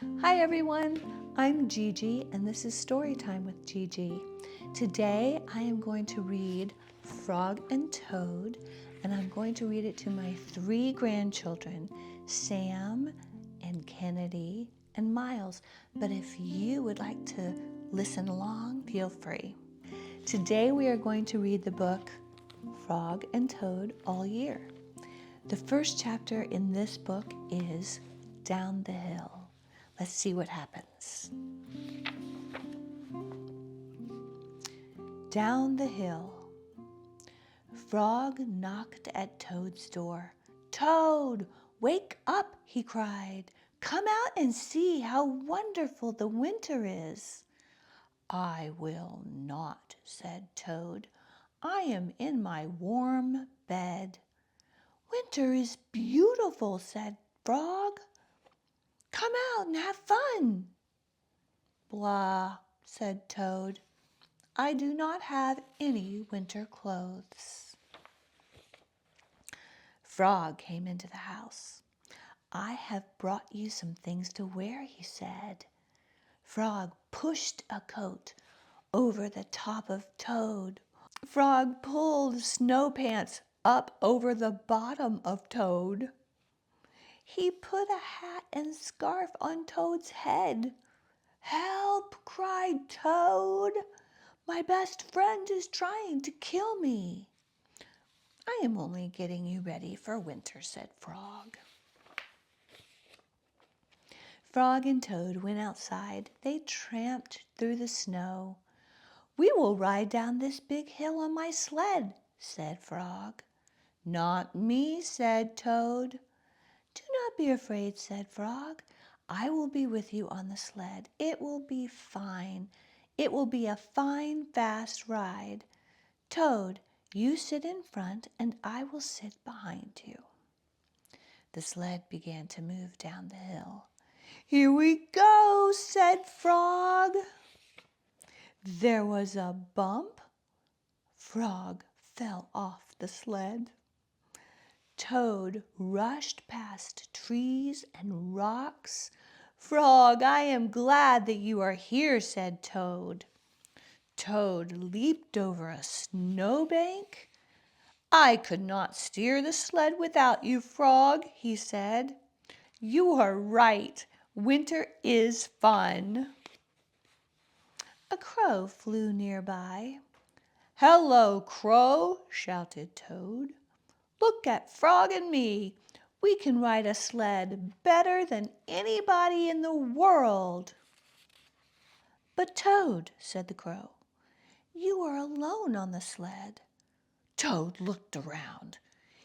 Hi everyone, I'm Gigi and this is Storytime with Gigi. Today I am going to read Frog and Toad, and I'm going to read it to my 3 grandchildren, Sam and Kennedy and Miles. But if you would like to listen along, feel free. Today we are going to read the book Frog and Toad All Year. The first chapter in this book is Down the Hill. Let's see what happens. Down the hill. Frog knocked at Toad's door. "Toad, wake up," he cried. "Come out and see how wonderful the winter is." "I will not," said Toad. "I am in my warm bed." "Winter is beautiful," said Frog. "Come out and have fun." "Blah," said Toad. "I do not have any winter clothes." Frog came into the house. "I have brought you some things to wear," he said. Frog pushed a coat over the top of Toad. Frog pulled snow pants up over the bottom of Toad. He put a hat and scarf on Toad's head. "Help!" cried Toad. "My best friend is trying to kill me." "I am only getting you ready for winter," said Frog. Frog and Toad went outside. They tramped through the snow. "We will ride down this big hill on my sled," said Frog. "Not me," said Toad. "Do not be afraid," said Frog. "I will be with you on the sled. It will be fine. It will be a fine, fast ride. Toad, you sit in front and I will sit behind you." The sled began to move down the hill. "Here we go," said Frog. There was a bump. Frog fell off the sled. Toad rushed past trees and rocks. "Frog, I am glad that you are here," said Toad. Toad leaped over a snowbank. "I could not steer the sled without you, Frog," he said. "You are right. Winter is fun." A crow flew nearby. "Hello, Crow," shouted Toad. "Look at Frog and me. We can ride a sled better than anybody in the world." "But Toad," said the Crow, "you are alone on the sled." Toad looked around.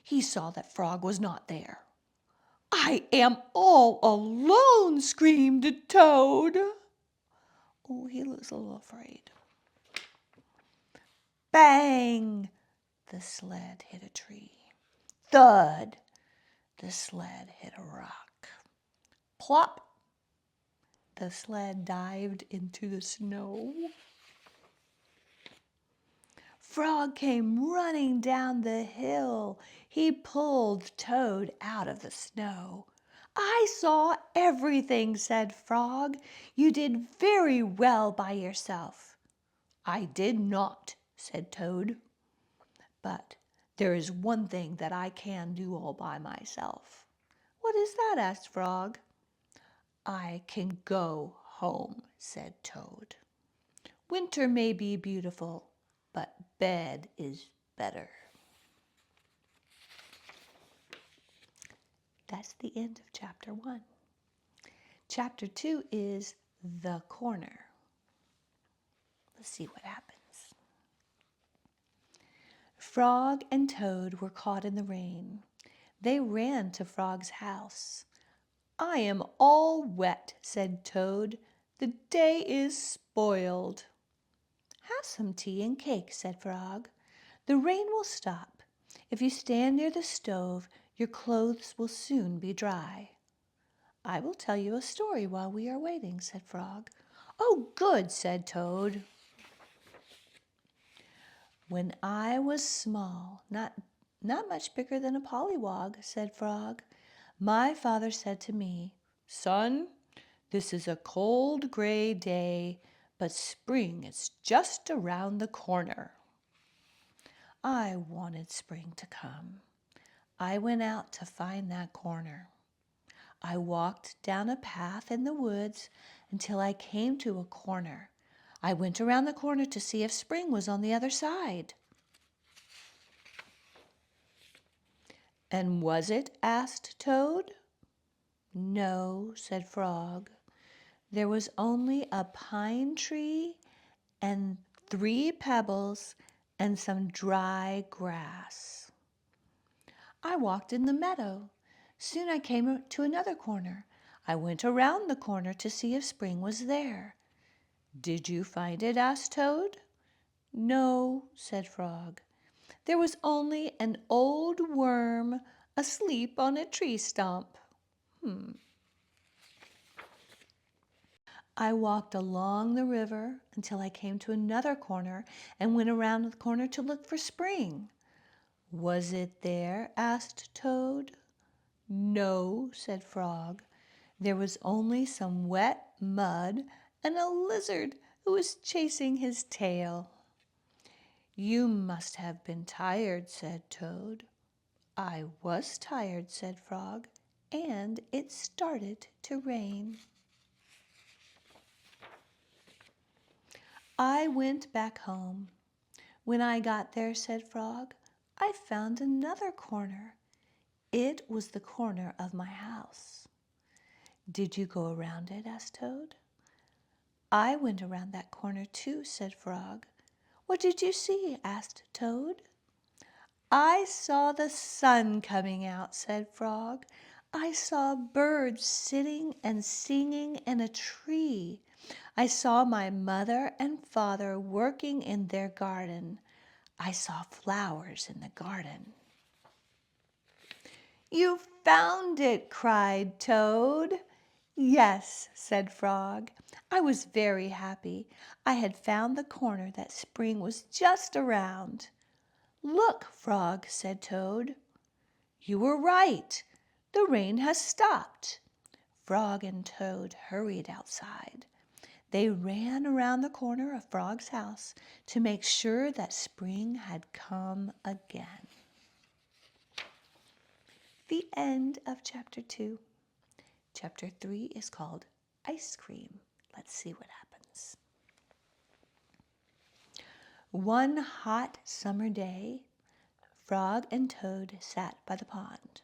He saw that Frog was not there. "I am all alone!" screamed Toad. Oh, he was a little afraid. Bang! The sled hit a tree. Thud! The sled hit a rock. Plop! The sled dived into the snow. Frog came running down the hill. He pulled Toad out of the snow. "I saw everything," said Frog. "You did very well by yourself." "I did not," said Toad. "But there is one thing that I can do all by myself." "What is that?" asked Frog. "I can go home," said Toad. "Winter may be beautiful, but bed is better." That's the end of chapter 1. Chapter 2 is The Corner. Let's see what happens. Frog and Toad were caught in the rain. They ran to Frog's house. "I am all wet," said Toad. "The day is spoiled." "Have some tea and cake," said Frog. "The rain will stop. If you stand near the stove, your clothes will soon be dry." "I will tell you a story while we are waiting," said Frog. "Oh, good," said Toad. "When I was small, not much bigger than a pollywog," said Frog, "my father said to me, 'Son, This is a cold gray day, but spring is just around the corner. I wanted spring to come. I went out to find that corner. I walked down a path in the woods until I came to a corner. I went around the corner to see if spring was on the other side. And was it? Asked Toad. No, said Frog. There was only a pine tree and 3 pebbles and some dry grass. I walked in the meadow. Soon I came to another corner. I went around the corner to see if spring was there. Did you find it? Asked Toad. No, said Frog. There was only an old worm asleep on a tree stump. I walked along the river until I came to another corner and went around the corner to look for spring. Was it there? Asked Toad. No, said Frog. There was only some wet mud and a lizard who was chasing his tail. You must have been tired, said Toad. I was tired, said Frog, and it started to rain. I went back home. When I got there, said Frog, I found another corner. It was the corner of my house. Did you go around it? Asked Toad. I went around that corner too, said Frog. What did you see? Asked Toad. I saw the sun coming out, said Frog. I saw birds sitting and singing in a tree. I saw my mother and father working in their garden. I saw flowers in the garden. You found it, cried Toad. Yes, said Frog. I was very happy. I had found the corner that spring was just around. Look, Frog, said Toad. You were right. The rain has stopped. Frog and Toad hurried outside. They ran around the corner of Frog's house to make sure that spring had come again. The end of chapter 2. Chapter 3 is called Ice Cream. Let's see what happens. One hot summer day, Frog and Toad sat by the pond.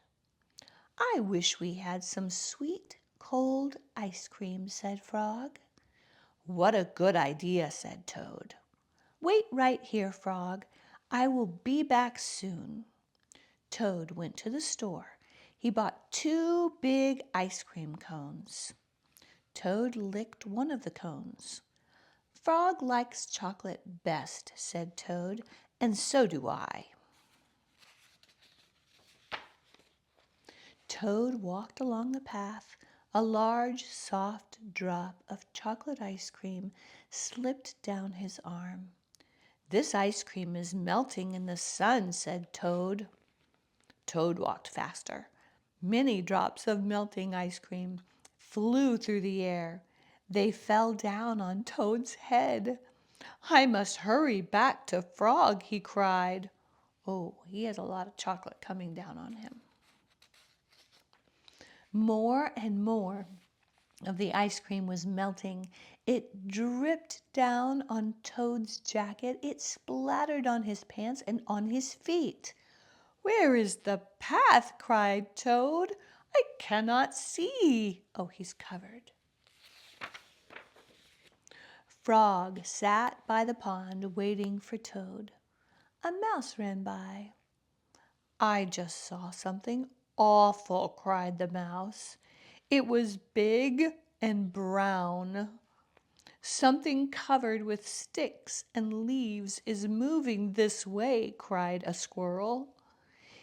I wish we had some sweet, cold ice cream, said Frog. What a good idea, said Toad. Wait right here, Frog. I will be back soon. Toad went to the store. He bought 2 big ice cream cones. Toad licked one of the cones. Frog likes chocolate best, said Toad, and so do I. Toad walked along the path. A large, soft drop of chocolate ice cream slipped down his arm. This ice cream is melting in the sun, said Toad. Toad walked faster. Many drops of melting ice cream flew through the air. They fell down on Toad's head. I must hurry back to Frog, he cried. Oh, he has a lot of chocolate coming down on him. More and more of the ice cream was melting. It dripped down on Toad's jacket. It splattered on his pants and on his feet. Where is the path? Cried Toad. I cannot see. Oh, he's covered. Frog sat by the pond waiting for Toad. A mouse ran by. I just saw something awful, cried the mouse. It was big and brown. Something covered with sticks and leaves is moving this way, cried a squirrel.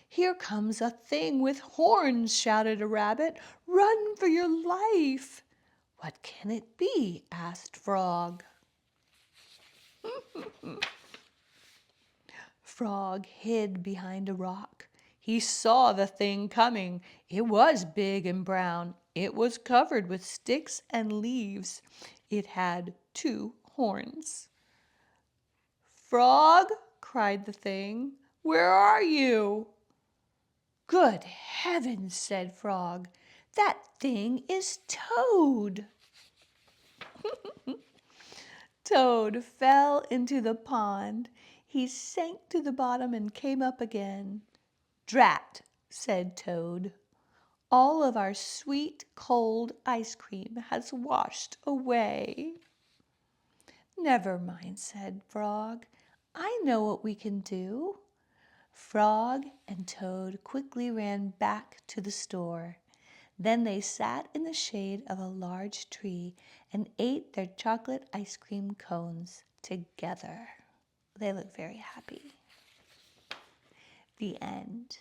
Here comes a thing with horns, shouted a rabbit. Run for your life. What can it be? Asked Frog. Frog hid behind a rock. He saw the thing coming. It was big and brown. It was covered with sticks and leaves. It had 2 horns. "Frog," cried the thing, "where are you?" "Good heavens," said Frog, "that thing is Toad." Toad fell into the pond. He sank to the bottom and came up again. "Drat," said Toad, "all of our sweet, cold ice cream has washed away." "Never mind," said Frog. "I know what we can do." Frog and Toad quickly ran back to the store. Then they sat in the shade of a large tree and ate their chocolate ice cream cones together. They looked very happy. The end.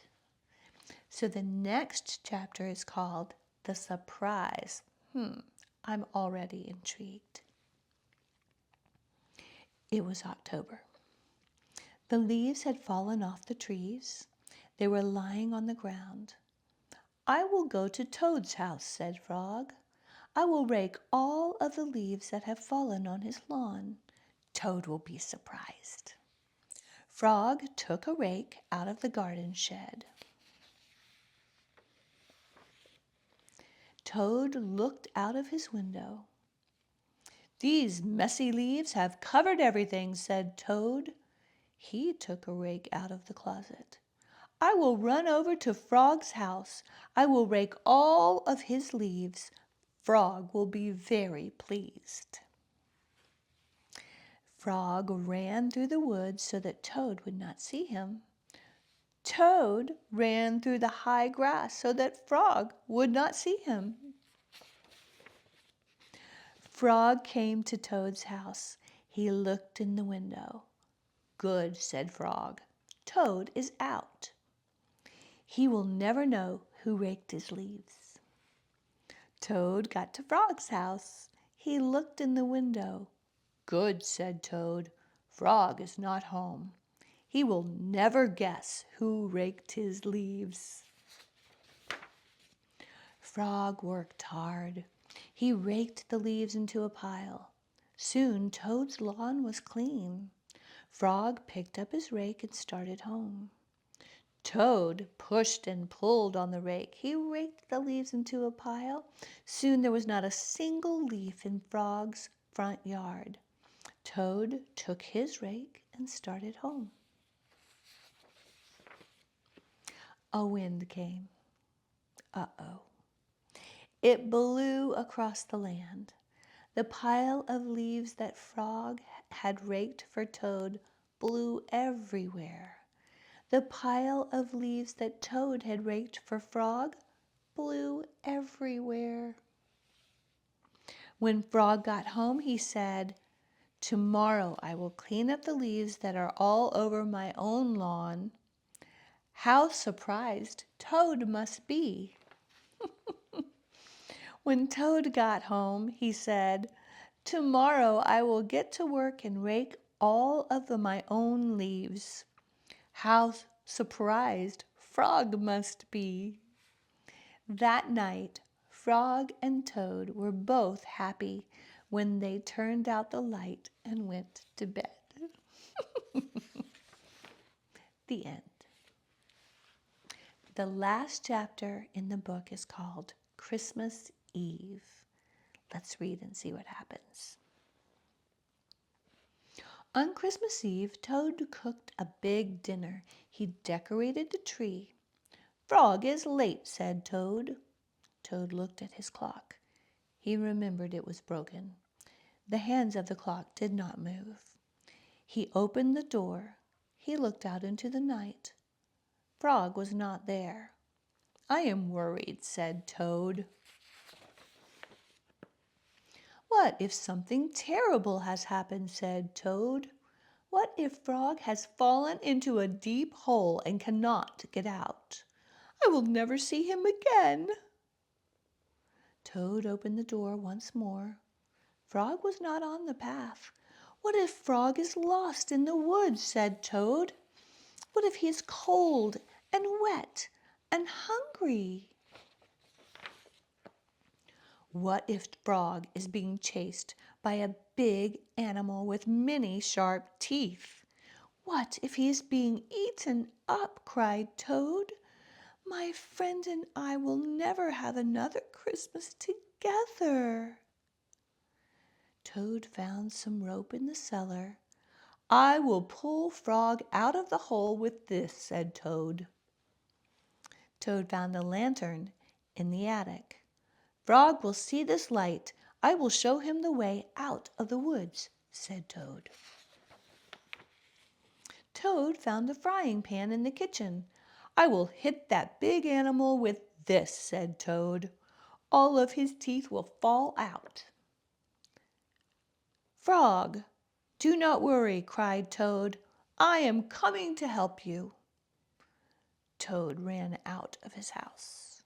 So the next chapter is called The Surprise. I'm already intrigued. It was October. The leaves had fallen off the trees. They were lying on the ground. "I will go to Toad's house," said Frog. "I will rake all of the leaves that have fallen on his lawn. Toad will be surprised." Frog took a rake out of the garden shed. Toad looked out of his window. "These messy leaves have covered everything," said Toad. He took a rake out of the closet. "I will run over to Frog's house. I will rake all of his leaves. Frog will be very pleased." Frog ran through the woods so that Toad would not see him. Toad ran through the high grass so that Frog would not see him. Frog came to Toad's house. He looked in the window. "Good," said Frog. "Toad is out. He will never know who raked his leaves." Toad got to Frog's house. He looked in the window. "Good," said Toad. "Frog is not home. He will never guess who raked his leaves." Frog worked hard. He raked the leaves into a pile. Soon Toad's lawn was clean. Frog picked up his rake and started home. Toad pushed and pulled on the rake. He raked the leaves into a pile. Soon there was not a single leaf in Frog's front yard. Toad took his rake and started home. A wind came. Uh-oh. It blew across the land. The pile of leaves that Frog had raked for Toad blew everywhere. The pile of leaves that Toad had raked for Frog blew everywhere. When Frog got home, he said, "Tomorrow I will clean up the leaves that are all over my own lawn." How surprised Toad must be! When Toad got home, he said, "Tomorrow I will get to work and rake all of my own leaves." How surprised Frog must be! That night, Frog and Toad were both happy when they turned out the light and went to bed. The end. The last chapter in the book is called Christmas Eve. Let's read and see what happens. On Christmas Eve, Toad cooked a big dinner. He decorated the tree. "Frog is late," said Toad. Toad looked at his clock. He remembered it was broken. The hands of the clock did not move. He opened the door. He looked out into the night. Frog was not there. "I am worried," said Toad. "What if something terrible has happened?" said Toad. "What if Frog has fallen into a deep hole and cannot get out? I will never see him again." Toad opened the door once more. Frog was not on the path. "What if Frog is lost in the woods?" said Toad. "What if he is cold and wet and hungry?" What if Frog is being chased by a big animal with many sharp teeth? What if he is being eaten up? Cried Toad. My friend and I will never have another Christmas together. Toad found some rope in the cellar. I will pull Frog out of the hole with this, said Toad. Toad found a lantern in the attic. Frog will see this light. I will show him the way out of the woods, said Toad. Toad found a frying pan in the kitchen. I will hit that big animal with this, said Toad. All of his teeth will fall out. Frog, do not worry, cried Toad. I am coming to help you. Toad ran out of his house.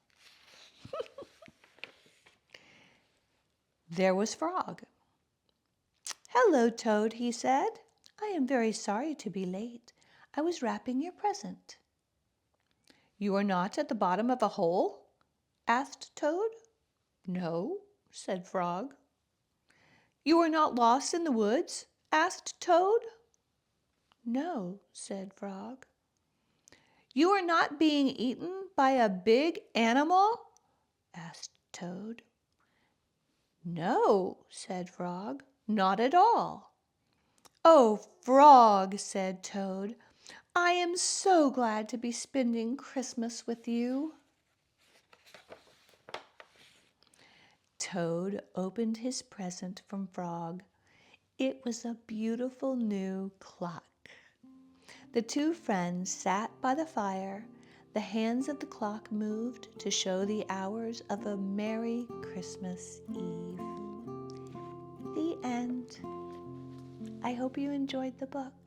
There was Frog. Hello, Toad, he said. I am very sorry to be late. I was wrapping your present. You are not at the bottom of a hole? Asked Toad. No, said Frog. You are not lost in the woods? Asked Toad. No, said Frog. You are not being eaten by a big animal? Asked Toad. No, said Frog, not at all. Oh, Frog, said Toad, I am so glad to be spending Christmas with you. Toad opened his present from Frog. It was a beautiful new clock. The two friends sat by the fire. The hands of the clock moved to show the hours of a Merry Christmas Eve. The end. I hope you enjoyed the book.